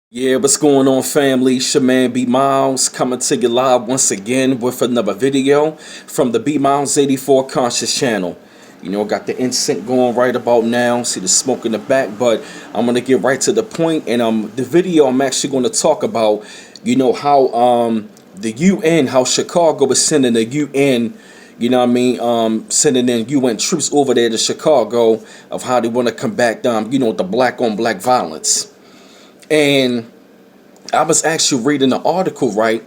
Yeah, what's going on, family? It's your man B Miles coming to you live once again with another video from the B Miles 84 Conscious channel. Got the incense going right about now. See the smoke in the back, but I'm gonna get right to the point. And the video I'm actually going to talk about, how the UN, how Chicago is sending the UN. Sending in UN troops over there to Chicago of how they want to combat, the black on black violence. And I was actually reading the article, right?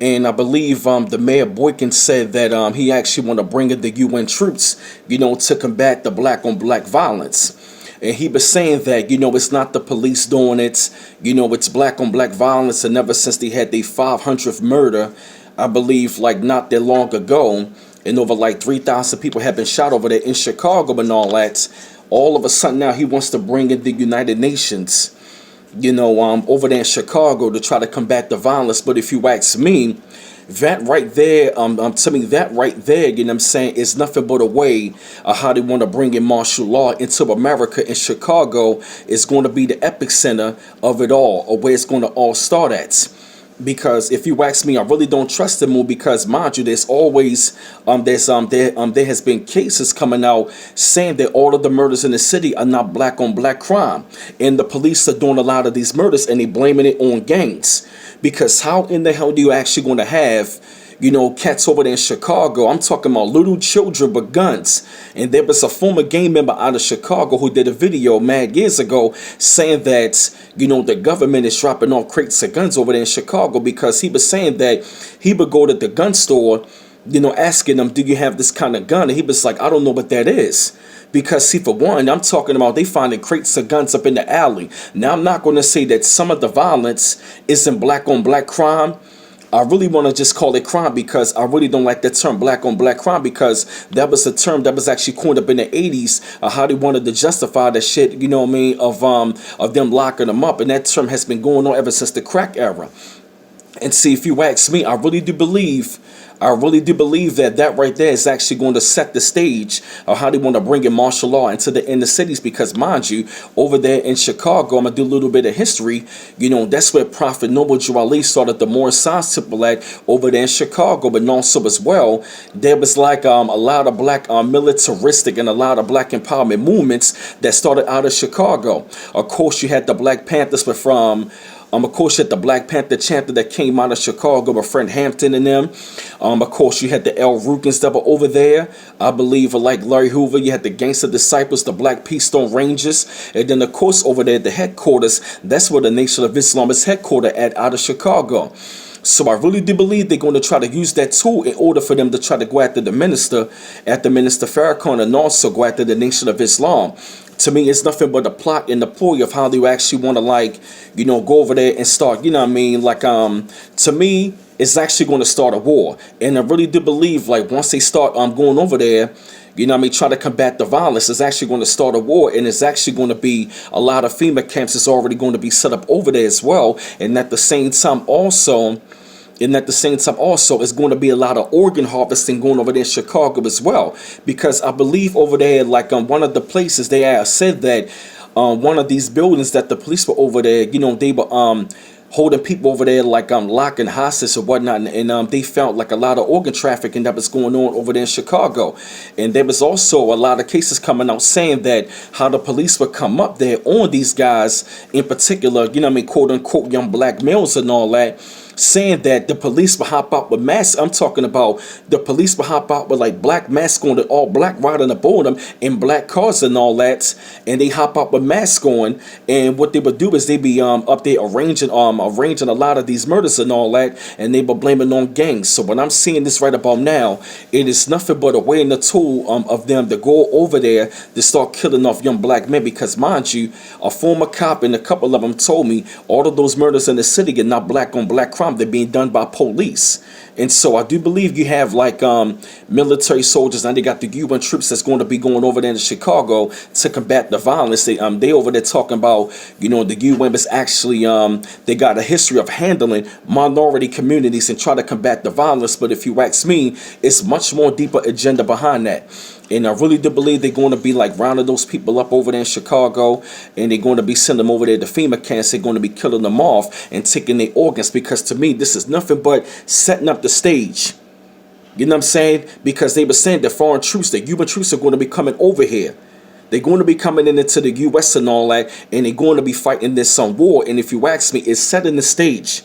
And I believe the mayor Boykin said that he actually want to bring in the UN troops, to combat the black on black violence. And he was saying that, it's not the police doing it, it's black on black violence. And ever since they had their 500th murder, I believe, like not that long ago, and over like 3,000 people have been shot over there in Chicago and all of a sudden now he wants to bring in the United Nations over there in Chicago to try to combat the violence. But if you ask me, that right there, to me, that right there, is nothing but a way of how they want to bring in martial law into America. And Chicago is going to be the epicenter of it all, or where it's going to all start at. Because if you ask me, I really don't trust them more because, mind you, there's always there has been cases coming out saying that all of the murders in the city are not black on black crime, and the police are doing a lot of these murders and they blaming it on gangs. Because how in the hell do you actually going to have cats over there in Chicago? I'm talking about little children with guns. And there was a former gang member out of Chicago who did a video mad years ago saying that, the government is dropping off crates of guns over there in Chicago, because he was saying that he would go to the gun store, asking them, do you have this kind of gun? And he was like, I don't know what that is. Because, see, for one, I'm talking about they finding crates of guns up in the alley. Now, I'm not going to say that some of the violence isn't black on black crime. I really want to just call it crime, because I really don't like that term black on black crime, because that was a term that was actually coined up in the 80s, how they wanted to justify that shit, of them locking them up. And that term has been going on ever since the crack era. And see, if you ask me, I really do believe that that right there is actually going to set the stage of how they want to bring in martial law into the inner cities. Because, mind you, over there in Chicago, I'm gonna do a little bit of history. That's where Prophet Noble Drew Ali started the Morris Science Temple at, over there in Chicago. But also as well, there was like a lot of black militaristic and a lot of black empowerment movements that started out of Chicago. Of course, you had the Black Panthers, but from of course, you had the Black Panther chapter that came out of Chicago with Fred Hampton and them. Of course, you had the El Rukins that were over there. I believe, like Larry Hoover, you had the Gangster Disciples, the Black Peace Stone Rangers. And then, of course, over there at the headquarters, that's where the Nation of Islam is headquartered at, out of Chicago. So I really do believe they're going to try to use that tool in order for them to try to go after the minister, Farrakhan, and also go after the Nation of Islam. To me, it's nothing but a plot and the ploy of how they actually want to, go over there and start, to me, it's actually going to start a war. And I really do believe, like, once they start going over there, try to combat the violence, it's actually going to start a war. And it's actually going to be a lot of FEMA camps that's already going to be set up over there as well. And at the same time also, it's going to be a lot of organ harvesting going over there in Chicago as well. Because I believe over there, like one of the places they have said that one of these buildings that the police were over there, they were holding people over there, like locking hostage or whatnot, and they found like a lot of organ trafficking that was going on over there in Chicago. And there was also a lot of cases coming out saying that how the police would come up there on these guys in particular, quote unquote young black males and all that, saying that the police will hop out with masks. I'm talking about the police will hop out with like black masks on, the all black riding aboard them in black cars and all that, and they hop out with masks on. And what they would do is they be up there arranging a lot of these murders and all that, and they were blaming on gangs. So when I'm seeing this right about now, it is nothing but a way and a tool of them to go over there to start killing off young black men. Because, mind you, a former cop and a couple of them told me all of those murders in the city are not black on black crime. They're being done by police. And so I do believe you have like military soldiers, and they got the UN troops that's going to be going over there to Chicago to combat the violence. They over there talking about, the UN is actually they got a history of handling minority communities and try to combat the violence. But if you ask me, it's much more deeper agenda behind that. And I really do believe they're going to be like rounding those people up over there in Chicago, and they're going to be sending them over there to FEMA camps. They're going to be killing them off and taking their organs, because to me, this is nothing but setting up the stage. You know what I'm saying? Because they were saying that foreign troops, that Cuban troops are going to be coming over here. They're going to be coming into the U.S. and all that, and they're going to be fighting this war. And if you ask me, it's setting the stage.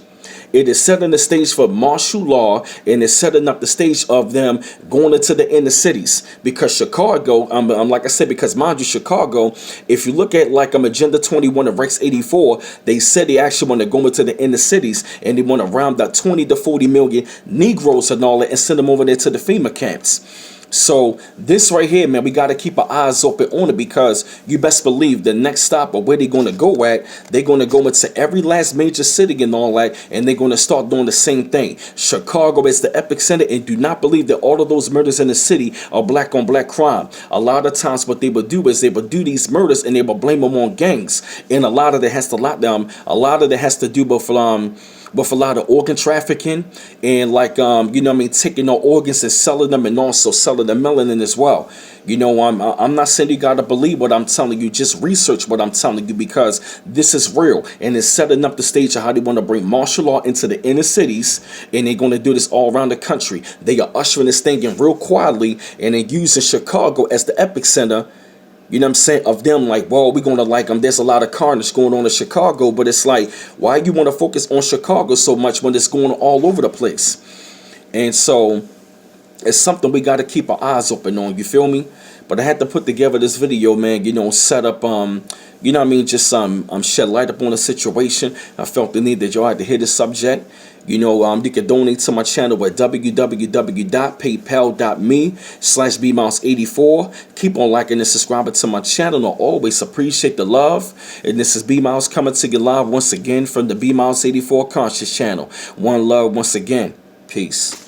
It is setting the stage for martial law, and it's setting up the stage of them going into the inner cities. Because Chicago, like I said, because mind you, Chicago, if you look at like Agenda 21 of Rex 84, they said they actually want to go into the inner cities, and they want to round up 20 to 40 million Negroes and all that, and send them over there to the FEMA camps. So this right here, man, we got to keep our eyes open on it, because you best believe the next stop of where they're going to go at, they're going to go into every last major city and all that, and they're going to start doing the same thing. Chicago is the epicenter, and do not believe that all of those murders in the city are black on black crime. A lot of times what they would do is they would do these murders and they would blame them on gangs, and a lot of that has to do with a lot of organ trafficking, and like taking our organs and selling them, and also selling the melanin as well. I'm not saying you gotta believe what I'm telling you, just research what I'm telling you, because this is real, and it's setting up the stage of how they want to bring martial law into the inner cities, and they're going to do this all around the country. They are ushering this thing in real quietly, and they're using Chicago as the epicenter. You know what I'm saying? Of them, like, well, we're going to there's a lot of carnage going on in Chicago, but it's like, why you want to focus on Chicago so much when it's going all over the place? And so it's something we got to keep our eyes open on, you feel me? But I had to put together this video, man, set up, just shed light up on the situation. I felt the need that y'all had to hear the subject. You can donate to my channel at www.paypal.me/bmouse84. Keep on liking and subscribing to my channel. I always appreciate the love. And this is B Mouse coming to you live once again from the B Mouse 84 Conscious channel. One love once again. Peace.